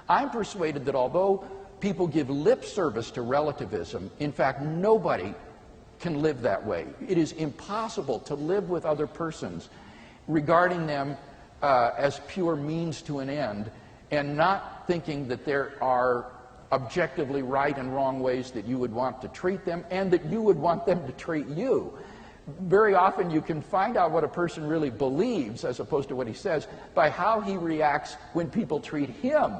I'm persuaded that although people give lip service to relativism, in fact, nobody can live that way. It is impossible to live with other persons regarding them as pure means to an end and not thinking that there are objectively right and wrong ways that you would want to treat them and that you would want them to treat you. Very often you can find out what a person really believes as opposed to what he says by how he reacts when people treat him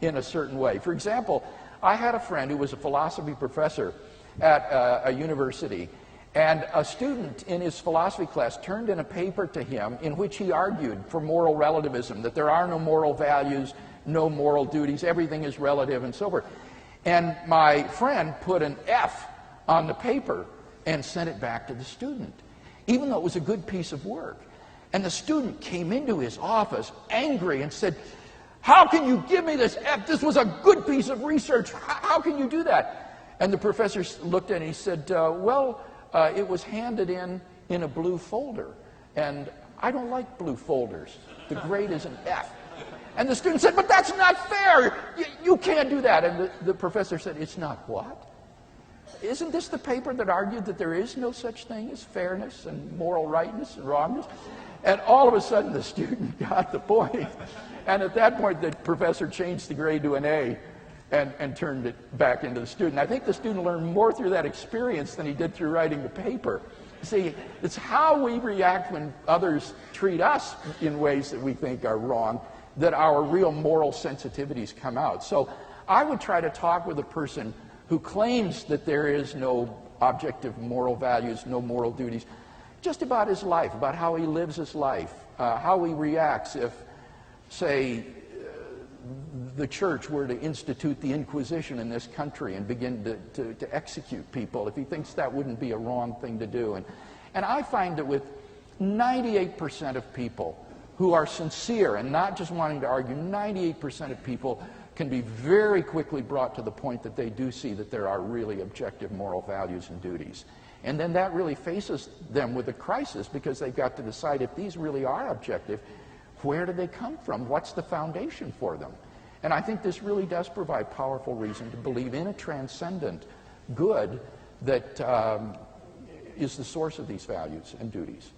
in a certain way. For example, I had a friend who was a philosophy professor at a university, and a student in his philosophy class turned in a paper to him in which he argued for moral relativism, that there are no moral values, no moral duties, everything is relative and so forth. And my friend put an F on the paper and sent it back to the student, even though it was a good piece of work. And the student came into his office angry and said, "How can you give me this F? This was a good piece of research. How can you do that?" And the professor looked at it and he said, it was handed in a blue folder. And I don't like blue folders. The grade is an F. And the student said, "But that's not fair. You can't do that." And the professor said, "It's not what? Isn't this the paper that argued that there is no such thing as fairness and moral rightness and wrongness?" And all of a sudden the student got the point. And at that point the professor changed the grade to an A and turned it back into the student. I think the student learned more through that experience than he did through writing the paper. See, it's how we react when others treat us in ways that we think are wrong that our real moral sensitivities come out. So I would try to talk with a person who claims that there is no objective moral values, no moral duties, just about his life, about how he lives his life, how he reacts if, say, the church were to institute the Inquisition in this country and begin to execute people, if he thinks that wouldn't be a wrong thing to do. And I find that with 98% of people who are sincere and not just wanting to argue, 98% of people can be very quickly brought to the point that they do see that there are really objective moral values and duties. And then that really faces them with a crisis because they've got to decide if these really are objective, where do they come from? What's the foundation for them? And I think this really does provide powerful reason to believe in a transcendent good that is the source of these values and duties.